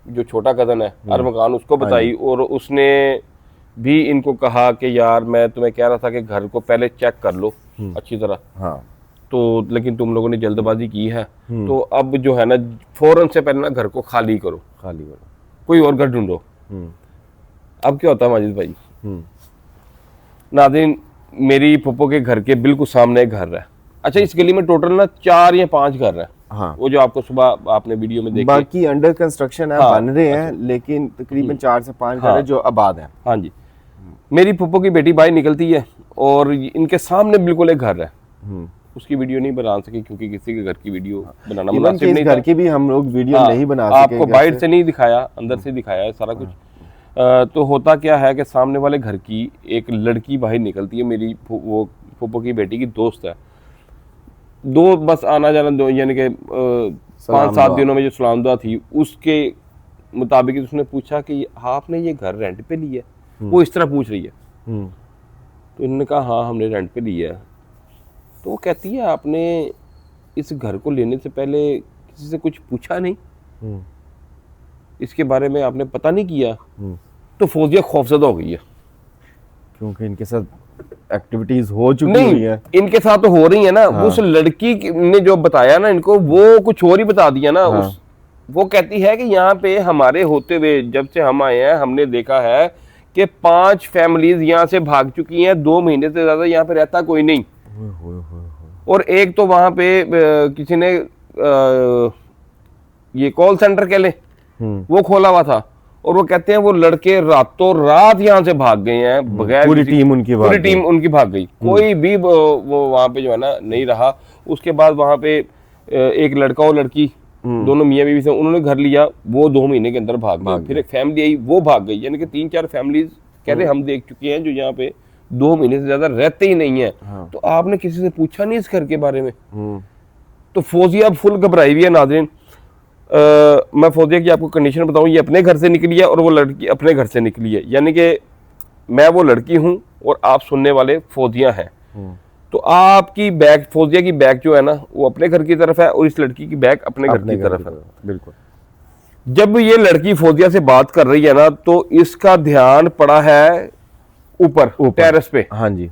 जो छोटा कज़न है अरमकान उसको बताई, और उसने भी इनको कहा कि यार मैं तुम्हें कह रहा था कि घर को पहले चेक कर लो अच्छी तरह, हाँ तो लेकिन तुम लोगों ने जल्दबाजी की है, तो अब जो है ना फौरन से पहले ना घर को खाली करो, खाली करो। कोई और घर ढूंढो। अब क्या होता है माजिद भाई, नाज़रीन मेरी फुप्पो के घर के बिल्कुल सामने एक घर है। अच्छा, इस गली में टोटल ना 4 या 5 घर है। हाँ, वो जो आपको सुबह आपने वीडियो में देखे, बाकी अंडर कंस्ट्रक्शन है, हाँ, बन रहे हैं, लेकिन तकरीबन 4 से 5 घर है जो आबाद है। हाँ जी, मेरी फुप्पो की बेटी बाहर निकलती है और इनके सामने बिल्कुल एक घर है। उसकी वीडियो नहीं बना सकी क्योंकि किसी के घर की वीडियो बनाना मुनासिब नहीं था। घर की भी हम लोग वीडियो हाँ, नहीं बना सके, आपको बाहर से नहीं दिखाया, अंदर से दिखाया है सारा कुछ। तो होता क्या है कि सामने वाले घर की एक लड़की बाहर निकलती है, मेरी वो फुप्पो की बेटी की दोस्त है। दो बस आना जाना दो, यानी कि 5-7 दिनों में जो सलाम दुआ थी उसके मुताबिक उसने पूछा कि आपने ये घर रेंट पे लिया है? वो इस तरह पूछ रही है। तो इन्होंने कहा हाँ हमने रेंट पे लिया है। तो वो कहती है आपने इस घर को लेने से पहले किसी से कुछ पूछा नहीं, इसके बारे में आपने पता नहीं किया? तो फौजिया खौफजदा हो गई है, क्योंकि इनके साथ एक्टिविटीज हो चुकी हुई है। इनके साथ तो हो रही है ना। हाँ। उस लड़की ने जो बताया ना इनको, वो कुछ और ही बता दिया ना। हाँ। वो कहती है कि यहाँ पे हमारे होते हुए जब से हम आए हैं हमने देखा है कि 5 फैमिलीज यहाँ से भाग चुकी हैं, 2 महीने से ज्यादा यहाँ पे रहता कोई नहीं। और एक तो वहां पे किसी ने ये कॉल सेंटर कह ले वो खोला हुआ था, और वो कहते हैं वो लड़के रातों रात यहाँ से भाग गए हैं बगैर, पूरी टीम उनकी भाग गई। कोई भी वो वहां पे जो है ना नहीं रहा। उसके बाद वहां पे एक लड़का और लड़की दोनों मियां बीवी से उन्होंने घर लिया, वो 2 महीने के अंदर भाग गए। फिर एक फैमिली आई वो भाग गई, यानी कि 3-4 फैमिलीज कहते हम देख चुके हैं जो यहाँ पे 2 महीने से ज्यादा रहते ही नहीं है। हाँ। तो आपने किसी से पूछा नहीं इस घर के बारे में? तो फौजिया अब फुल घबराई हुई है नाज़रीन। मैं फौजिया की आपको कंडीशन बताऊं, ये अपने घर से निकली है और वो लड़की अपने घर से निकली है, यानी कि मैं वो लड़की हूं और आप सुनने वाले फौजिया हैं। तो आपकी बैग, फौजिया की बैग जो है ना वो अपने घर की तरफ है और इस लड़की की बैग अपने घर की तरफ है। बिल्कुल। जब ये लड़की फौजिया से बात कर रही है ना तो इसका ध्यान पड़ा है ऊपर टेरेस पे। हाँ जी।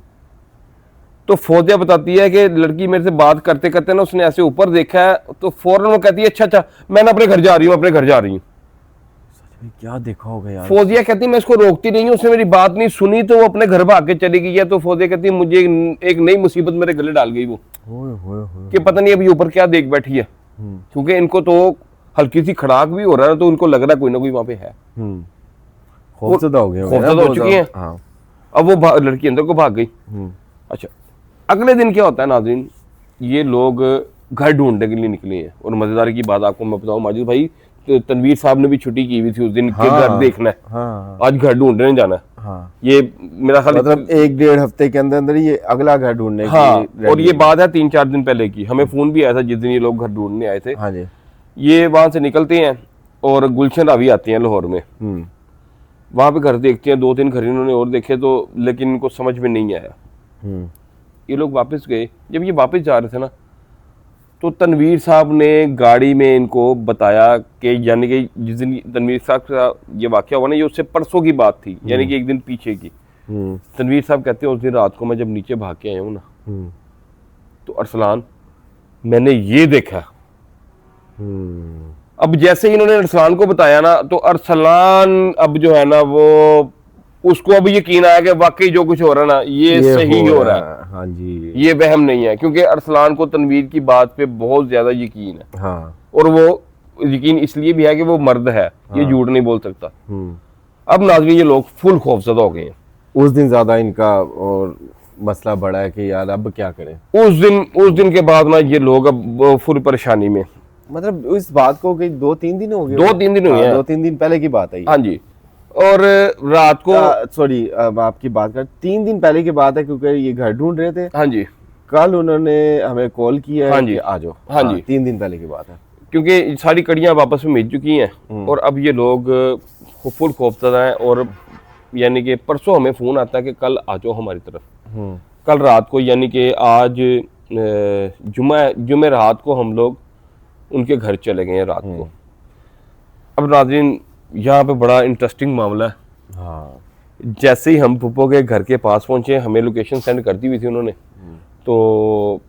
तो फौजिया बताती है कि लड़की मेरे से बात करते करते ना उसने ऐसे ऊपर देखा है, तो फौरन वो कहती है अच्छा मैं ना अपने घर जा रही हूँ, अपने घर जा रही हूँ। क्या देखा होगा यार। फौजिया कहती है मैं इसको रोकती नहीं हूँ, उसने मेरी बात नहीं सुनी तो वो अपने घर भाग के चली गई है। तो फौजिया कहती है मुझे एक नई मुसीबत मेरे गले डाल गई वो, कि पता नहीं अभी ऊपर क्या देख बैठी है। क्योंकि इनको तो हल्की सी खड़ाक भी हो रहा है, तो उनको लग रहा है कोई ना कोई वहां पे है। खौफजदा हो चुकी है। अब वो लड़की अंदर को भाग गई। अच्छा, अगले दिन क्या होता है नाज़रीन, ये लोग घर ढूंढने के लिए निकले हैं। और मजेदार की बात आपको मैं बताऊं माजिद भाई, तो तनवीर साहब ने भी छुट्टी की हुई थी उस दिन के घर देखना है। आज घर ढूंढने जाना है। ये मेरा ख्याल मतलब 1-1.5 हफ्ते के अंदर अंदर ये अगला घर ढूंढने की। और ये बात है 3-4 दिन पहले की। हमें फोन भी आया था जिस दिन ये लोग घर ढूंढने आए थे। हाँ जी। ये वहां से निकलते हैं और गुलशन रावी आती हैं लाहौर में। वहां पे घर देखते हैं, 2-3 घर इन्होंने और देखे, तो लेकिन इनको समझ में नहीं आया। ये लोग वापस गए। जब ये वापस जा रहे थे ना तो तनवीर साहब ने गाड़ी में इनको बताया कि, यानी कि जिस दिन तनवीर साहब का ये वाकया हुआ ना, ये उससे परसों की बात थी, यानी कि एक दिन पीछे की। तनवीर साहब कहते हैं उस दिन रात को मैं जब नीचे भाग के आया हूँ ना तो अरसलान मैंने ये देखा। अब जैसे ही इन्होंने अरसलान को बताया ना तो अरसलान अब जो है ना वो उसको अब यकीन आया कि वाकई जो कुछ हो रहा है ना ये सही हो रहा है। हाँ जी। ये वहम नहीं है, क्योंकि अरसलान को तनवीर की बात पे बहुत ज्यादा यकीन है। हाँ। और वो यकीन इसलिए भी है कि वो मर्द है। हाँ। ये झूठ नहीं बोल सकता। अब नाज़रीन ये लोग फुल खौफजदा हो गए हैं। उस दिन ज्यादा इनका और मसला बड़ा है कि यार अब क्या करें। उस दिन के बाद ना ये लोग अब फुल परेशानी में, मतलब इस बात को 2-3 दिन हो गए। 2-3 दिन हुए हैं। 2-3 दिन पहले की बात है। हाँ जी। और रात को सॉरी आपकी बात कर 3 दिन पहले की बात है, क्योंकि ये घर ढूंढ रहे थे। हाँ जी। कल उन्होंने हमें कॉल किया है। हाँ जी। कि आ जाओ। हाँ जी। 3 दिन पहले की बात है, क्योंकि सारी कड़ियां वापस में मिल चुकी हैं और अब ये लोग फुल खौफजदा हैं। और यानी कि परसों हमें फोन आता है कि कल आ जाओ हमारी तरफ। कल रात को, यानी कि आज जुमे रात को हम लोग उनके घर चले गए हैं रात को। अब नाज़रीन यहाँ पे बड़ा इंटरेस्टिंग मामला है। हाँ। जैसे ही हम पुप्पो के घर के पास पहुंचे, हमें लोकेशन सेंड कर दी हुई थी उन्होंने, तो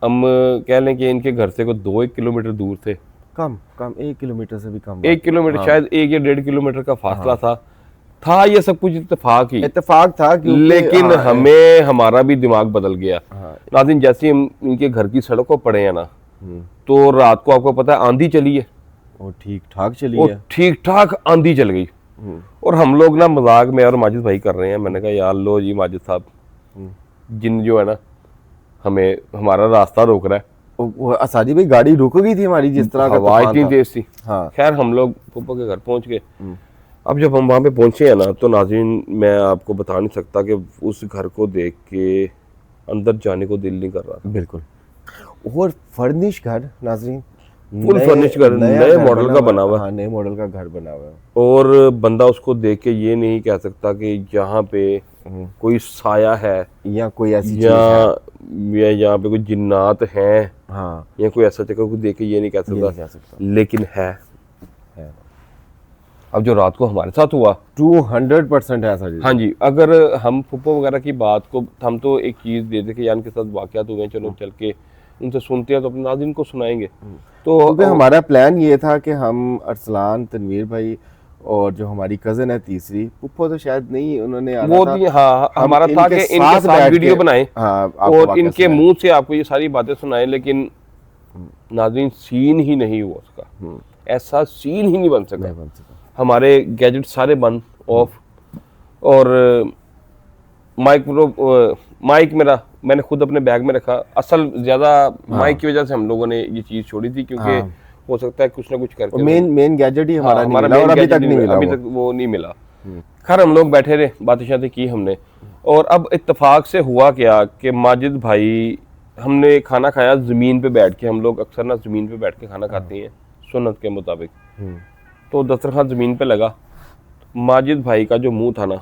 हम कह लें कि इनके घर से को 2-1 किलोमीटर दूर थे, कम 1 किलोमीटर से भी कम, 1 किलोमीटर, शायद 1 या 1.5 किलोमीटर का फासला था ये सब कुछ इत्तेफाक था लेकिन हमें हमारा भी दिमाग बदल गया। नाज़रीन, जैसे हम इनके घर की सड़क को पड़े हैं ना, तो रात को आपको पता है आंधी चली है, और ठीक ठाक आंधी चल गई। और हम लोग ना मजाक में और माजिद भाई कर रहे हैं, मैंने कहा यार लो जी माजिद साहब, जिन जो है ना हमें हमारा रास्ता रोक रहा है। असादी भाई गाड़ी रुक गई थी हमारी, जिस तरह का हवा इतनी तेज थी। हाँ। खैर हम लोग पुप्पो के घर पहुंच गए। अब जब हम वहाँ पे पहुंचे हैं ना, तो नाज़रीन मैं आपको बता नहीं सकता कि उस घर को देख के अंदर जाने को दिल नहीं कर रहा। बिल्कुल। और फर्निश घर नाज़रीन, फुल फर्निश घर, नए मॉडल का बना हुआ है। हाँ, नए मॉडल का घर बना हुआ है। और बंदा उसको देख के ये नहीं कह सकता कि यहाँ पे कोई साया है या कोई ऐसी चीज है या यहाँ पे कोई जिन्नात हैं, हाँ, या कोई ऐसा जगह को देख के ये नहीं कह सकता, लेकिन है। अब जो रात को हमारे साथ हुआ 200% है ऐसा। हाँ जी, अगर हम पुप्पो वगैरह की बात को, हम तो एक चीज़ देते कि यार के साथ वाक़यात हुए हैं, चलो चल के उनसे सुनते हैं तो अपने नाज़रीन को सुनाएंगे। तो हमारा प्लान ये था कि हम अरसलान, तनवीर भाई और जो हमारी कज़न है तीसरी, पुप्पो तो शायद नहीं, उन्होंने आना था। हाँ, हमारा था कि इनके साथ वीडियो बनाएं, हाँ, और इनके मुंह से आपको ये सारी बातें सुनाएं, लेकिन नाज़रीन सीन ही नहीं हुआ उसका, ऐसा सीन ही नहीं बन सका। हमारे गैजेट सारे बंद, ऑफ, और माइक मेरा मैंने खुद अपने बैग में रखा। असल ज्यादा माइक की वजह से हम लोगों ने ये चीज छोड़ी थी, क्योंकि हो सकता है कुछ ना कुछ करके मेन गैजेट ही हमारा नहीं मिला, और अभी तक वो नहीं मिला। खैर हम लोग बैठे रहे, बातें शातें की हमने, और अब इत्तेफाक से हुआ क्या कि माजिद भाई, हमने खाना खाया जमीन पे बैठ के। हम लोग अक्सर ना जमीन पे बैठ के खाना खाते हैं सुन्नत के मुताबिक। तो दस्तरखान जमीन पे लगा, माजिद भाई का जो मुंह था ना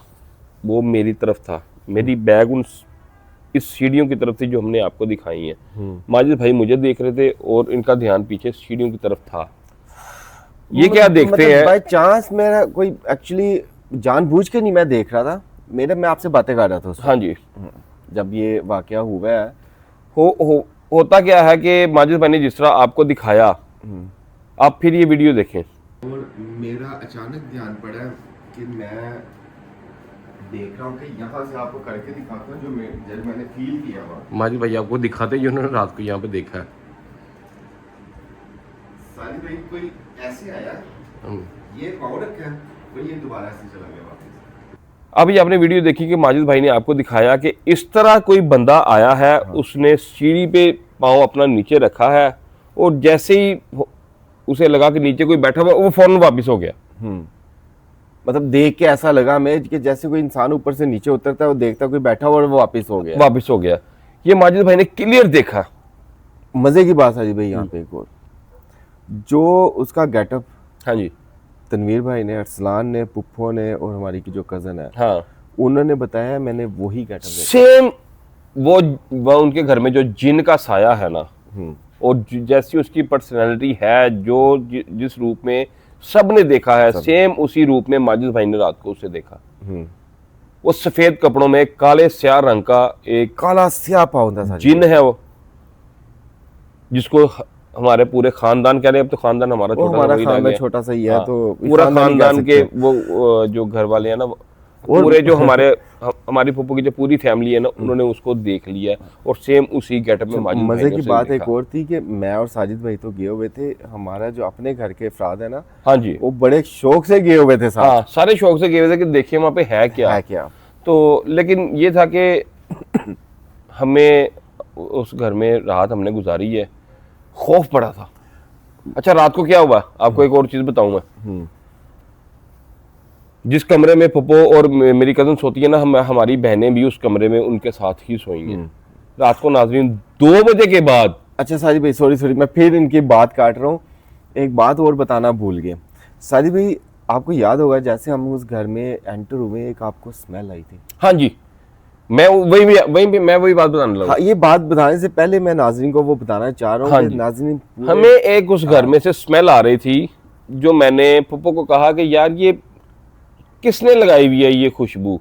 वो मेरी तरफ था, मेरी बैग उन इस सीढ़ियों की तरफ थी जो हमने आपको दिखाई है। माजिद भाई मुझे देख रहे थे और इनका ध्यान पीछे सीढ़ियों की तरफ था। ये क्या देखते हैं? बाय चांस मेरा कोई एक्चुअली जानबूझ के नहीं मैं देख रहा था, मैं आपसे बातें कर रहा था उसमें। हाँ जी, जब ये वाकया हुआ है, होता क्या है कि माजिद भाई ने जिस तरह आपको दिखाया, आप फिर ये वीडियो देखें। और मेरा अचानक ध्यान पड़ा कि मैं देख रहा हूँ कि यहाँ से आपको करके दिखाता हूँ जो मैंने फील किया हुआ। माजिद भाई आपको दिखाते जो उन्होंने रात को यहाँ पे देखा है। साली भाई कोई ऐसे आया, ये पाँव रखा है, कोई ये दोबारा ऐसे चला गया वापस। अभी आपने वीडियो देखी कि माजिद भाई ने आपको दिखाया कि इस तरह कोई बंदा आया है, उसने सीढ़ी पे पाँव अपना नीचे रखा है, और जैसे ही उसे लगा कि नीचे कोई बैठा हुआ, वो फौरन वापस हो गया। मतलब देख के ऐसा लगा मैं कि जैसे कोई इंसान ऊपर से नीचे उतरता है, वो देखता कोई बैठा हुआ और वो वापस हो गया। ये माजिद भाई ने क्लियर देखा। मजे की बात है जी भाई यहाँ पे एक और, जो उसका गेटअप, हाँ जी, तनवीर भाई ने, अरसलान ने, पुप्पो ने और हमारी की जो कजन है, हाँ, उन्होंने बताया, मैंने वही गेटअप सेम वो उनके घर में जो जिन का साया है ना, और जैसी उसकी पर्सनैलिटी है, जो जिस रूप में सबने देखा है, सेम उसी रूप में माजिद भाई ने रात को उसे देखा। वो सफेद कपड़ों में, काले स्याह रंग का एक काला स्याह पाउंदा था जिन है वो, जिसको हमारे पूरे खानदान कह रहे हैं। अब तो खानदान हमारा छोटा सा ही है, तो पूरा खानदान के वो जो घर वाले हैं ना, पूरे जो हमारी पुप्पो की जो पूरी फैमिली है ना, उन्होंने उसको देख लिया, और सेम उसी गेटअप में माजिद भाई ने मजे की बात एक और थी कि मैं और साजिद भाई तो गए हुए थे, हमारा जो अपने घर के अफराद है ना, हाँ जी, वो बड़े शौक से गए हुए थे साथ। हाँ, सारे शौक से गए हुए थे कि देखिए वहाँ पे है क्या। तो लेकिन ये था कि हमें उस घर में रात हमने गुजारी है, खौफ पड़ा था। अच्छा, रात को क्या हुआ आपको एक और चीज बताऊं मैं। जिस कमरे में पुप्पो और मेरी कजन सोती है ना, हमारी बहनें भी उस कमरे में उनके साथ ही सोई हैं रात को नाज़रीन 2 बजे के बाद। अच्छा साजिद भाई, सॉरी मैं फिर इनकी बात काट रहा हूँ, एक बात और बताना भूल गए। साजिद भाई, आपको याद होगा जैसे हम उस घर में एंटर हुए, एक आपको स्मेल आई थी। हाँ जी, मैं वही बात बताने लगा। हाँ, ये बात बताने से पहले मैं नाज़रीन को वो बताना चाह रहा हूँ। हाँ, नाज़रीन, हमें एक उस घर में से स्मेल आ रही थी, जो मैंने पुप्पो को कहा कि यार ये किसने लगाई हुई है ये खुशबू,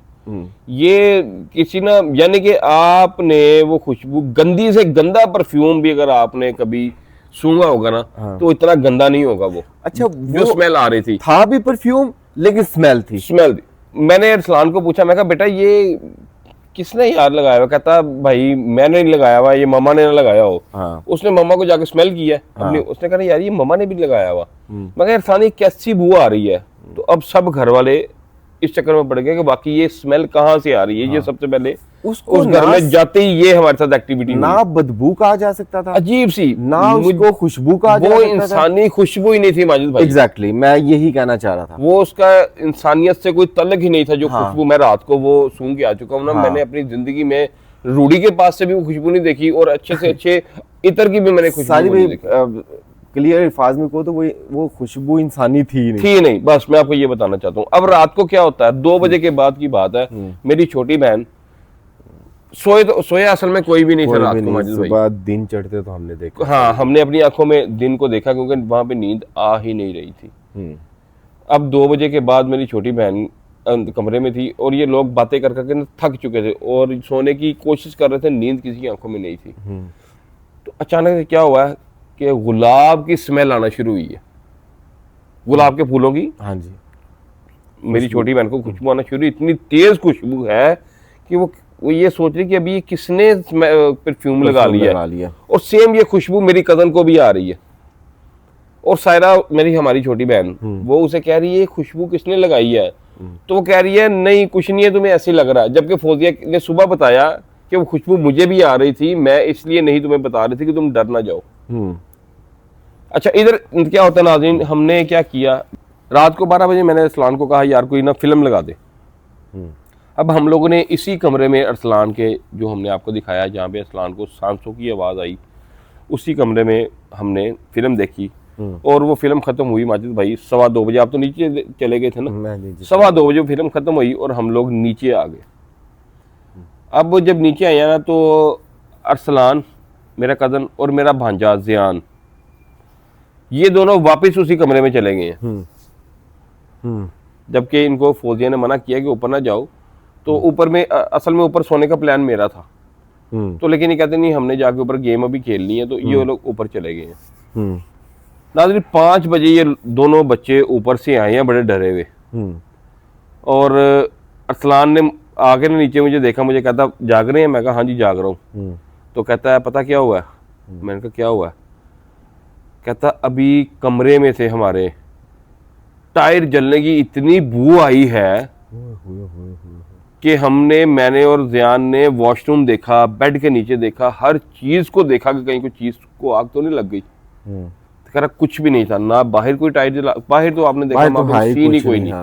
ये किसी ना, यानी कि आपने वो खुशबू, गंदी से गंदा परफ्यूम भी अगर आपने कभी सूंघा होगा ना, तो इतना गंदा नहीं होगा वो। अच्छा, जो स्मेल आ रही थी, था भी परफ्यूम लेकिन स्मेल थी। स्मेल। मैंने अरसलान को पूछा, मैं कहा बेटा ये किसने यार लगाया हुआ? कहता भाई मैंने नहीं लगाया हुआ, ये मम्मा ने ना लगाया हो। हाँ। उसने मम्मा को जाके स्मेल किया अपनी, उसने कहा यार ये मम्मा ने भी लगाया हुआ। मैं कहा अरसलान ये कैसी बू आ रही है? तो अब सब घर वाले इस चक्कर में पड़ गए कि बाकी ये स्मेल कहाँ से आ रही है। ये सबसे पहले उस घर में जाते ही ये हमारे साथ एक्टिविटी ना बदबू कहा जा सकता था, अजीब सी, ना उसको खुशबू कहा जा वो सकता था। इंसानी खुशबू ही नहीं थी माजिद भाई। एग्जैक्टली, मैं यही कहना चाह रहा था। वो उसका इंसानियत से कोई तल्लक ही नहीं था। जो खुशबू मैं रात को वो सूंघ के आ चुका हूँ ना, मैंने अपनी जिंदगी में रूडी के पास से भी वो खुशबू नहीं देखी, और अच्छे से अच्छे इतर की भी मैंने खुशबू नहीं देखी। क्लियर अल्फाज में को तो वो खुशबू इंसानी थी नहीं। बस मैं आपको ये बताना चाहता हूँ। अब रात को क्या होता है, 2 बजे के बाद की बात है, मेरी छोटी बहन सोया असल में कोई भी नहीं था रात को माजिद भाई। सुबह दिन चढ़ते तो हमने देखा। हाँ, हमने अपनी आंखों में दिन को देखा, क्योंकि वहां पे नींद आ ही नहीं रही थी। अब 2 बजे के बाद मेरी छोटी बहन कमरे में थी, और ये लोग बातें कर करके थक चुके थे और सोने की कोशिश कर रहे थे, नींद किसी की आंखों में नहीं थी। तो अचानक से क्या हुआ है कि गुलाब की स्मेल आना शुरू हुई है, गुलाब के फूलों की। हाँ जी। मेरी छोटी बहन को खुशबू आना शुरू, इतनी तेज खुशबू है कि वो ये सोच रही कि अभी ये किसने परफ्यूम लगा लिया। और सेम ये खुशबू मेरी कजन को भी आ रही है, और सायरा मेरी हमारी छोटी बहन, वो उसे कह रही है ये खुशबू किसने लगाई है? तो वो कह रही है नहीं कुछ नहीं है, तुम्हें ऐसे लग रहा है। जबकि फौजिया ने सुबह बताया कि वो खुशबू मुझे भी आ रही थी, मैं इसलिए नहीं तुम्हें बता रही थी कि तुम डर ना जाओ। अच्छा, इधर क्या होता है नाज़रीन, हमने क्या किया, रात को 12 बजे मैंने अरसलान को कहा यार कोई ना फिल्म लगा दे। अब हम लोगों ने इसी कमरे में अरसलान के, जो हमने आपको दिखाया जहाँ पे अरसलान को सांसों की आवाज़ आई, उसी कमरे में हमने फिल्म देखी। और वो फिल्म ख़त्म हुई माजिद भाई 2:15 बजे। आप तो नीचे चले गए थे ना, 2:15 बजे फिल्म ख़त्म हुई और हम लोग नीचे आ गए। अब जब नीचे आया ना, तो अरसलान, मेरा कज़न और मेरा भांजा ज़ियान, ये दोनों वापस उसी कमरे में चले गए हैं। जबकि इनको फौजिया ने मना किया कि ऊपर ना जाओ। तो ऊपर में असल में ऊपर सोने का प्लान मेरा था, तो लेकिन ये कहते नहीं हमने जाके ऊपर गेम अभी खेलनी है, तो ये लोग ऊपर चले गए हैं। नाज़रीन 5 बजे ये दोनों बच्चे ऊपर से आए हैं बड़े डरे हुए, और अरसलान ने आके नीचे मुझे देखा, मुझे कहता जाग रहे हैं? मैं कहा हाँ जी जाग रहा हूँ। तो कहता है पता क्या हुआ है? मैंने कहा क्या हुआ है? कहता अभी कमरे में से हमारे टायर जलने की इतनी बू आई है कि मैंने और ज़ियान ने वॉशरूम देखा, बेड के नीचे देखा, हर चीज को देखा कि कहीं कोई चीज को आग तो नहीं लग गई। तो कह रहा कुछ भी नहीं था, ना बाहर कोई टायर जला, बाहर तो आपने देखा तो सीन ही कोई नहीं।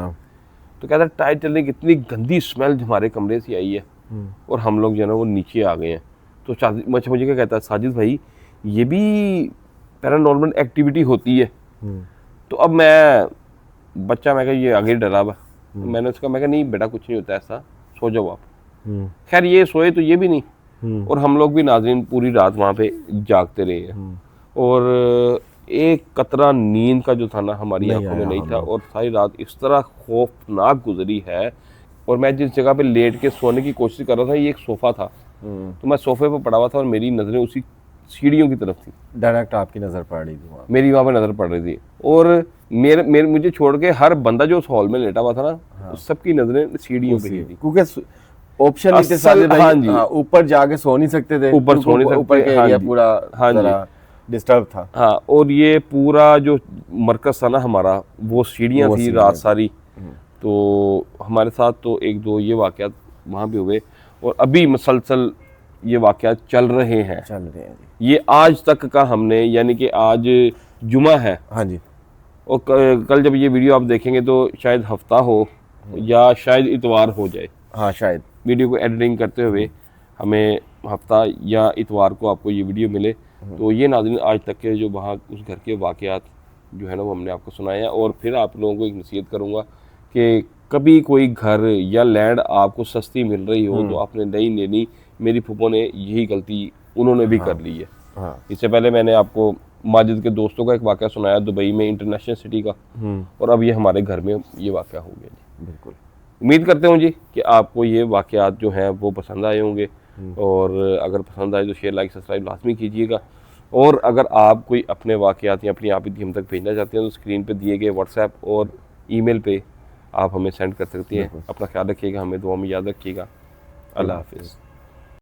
तो कहता टायर जलने की इतनी गंदी स्मेल हमारे कमरे से आई है, और हम लोग जो है ना वो नीचे आ गए हैं। तो मुझे क्या कहता है साजिद भाई ये भी पैरानॉर्मल एक्टिविटी होती है। तो अब मैं कहा ये आगे डरा हुआ, मैंने उसका मैं कहा नहीं बेटा कुछ नहीं होता ऐसा, सो जाओ आप। खैर ये सोए तो ये भी नहीं, और हम लोग भी नाज़रीन पूरी रात वहाँ पे जागते रहे हैं, और एक कतरा नींद का जो था ना हमारी आंखों में नहीं था, और सारी रात इस तरह खौफनाक गुजरी है। और मैं जिस जगह पे लेट के सोने की कोशिश कर रहा था, ये एक सोफ़ा था, तो मैं सोफे पे पड़ा हुआ था और मेरी नज़रें उसी सीढ़ियों की तरफ थी, डायरेक्ट आपकी नज़र पड़ रही थी, मेरी वहाँ पे नज़र पड़ रही थी। और मेरे मुझे छोड़ के हर बंदा जो उस हॉल में लेटा हुआ था ना, सबकी नज़रें सीढ़ियों पे ही थी, क्योंकि ऑप्शन नहीं थे सारे भाई। हाँ जी, ऊपर जाके सो नहीं सकते थे, ऊपर सो नहीं सकते, ऊपर के एरिया पूरा हाँ डिस्टर्ब था। हाँ, और ये पूरा जो मरकज था ना हमारा, वो सीढ़ियाँ थी रात सारी। तो हमारे साथ तो 1-2 ये वाक़यात वहाँ पे हुए, और अभी मसलसल ये वाक़यात चल रहे हैं। ये आज तक का हमने, यानी कि आज जुमा है, हाँ जी, और कल जब ये वीडियो आप देखेंगे तो शायद हफ्ता हो या शायद इतवार हो जाए। हाँ, शायद वीडियो को एडिटिंग करते हुए हमें हफ्ता या इतवार को आपको ये वीडियो मिले। तो ये नाज़रीन आज तक के जो वहाँ उस घर के वाक़यात जो है ना वो हमने आपको सुनाया। और फिर आप लोगों को एक नसीहत करूँगा कि कभी कोई घर या लैंड आपको सस्ती मिल रही हो तो आपने नहीं लेनी। मेरी फूफो ने यही गलती उन्होंने भी कर ली है। इससे पहले मैंने आपको माजिद के दोस्तों का एक वाक़या सुनाया दुबई में, इंटरनेशनल सिटी का, और अब ये हमारे घर में ये वाक़या हो गया जी। बिल्कुल। उम्मीद करते हूँ जी कि आपको ये वाक़यात जो हैं वो पसंद आए होंगे, और अगर पसंद आए तो शेयर लाइक सब्सक्राइब लाजमी कीजिएगा। और अगर आप कोई अपने वाक़यात या अपनी आपदी हम तक भेजना चाहते हैं तो स्क्रीन पे दिए गए व्हाट्सएप और ईमेल पे आप हमें सेंड कर सकती हैं। अपना ख्याल रखिएगा, हमें दुआ में याद रखिएगा। अल्लाह हाफ़िज़।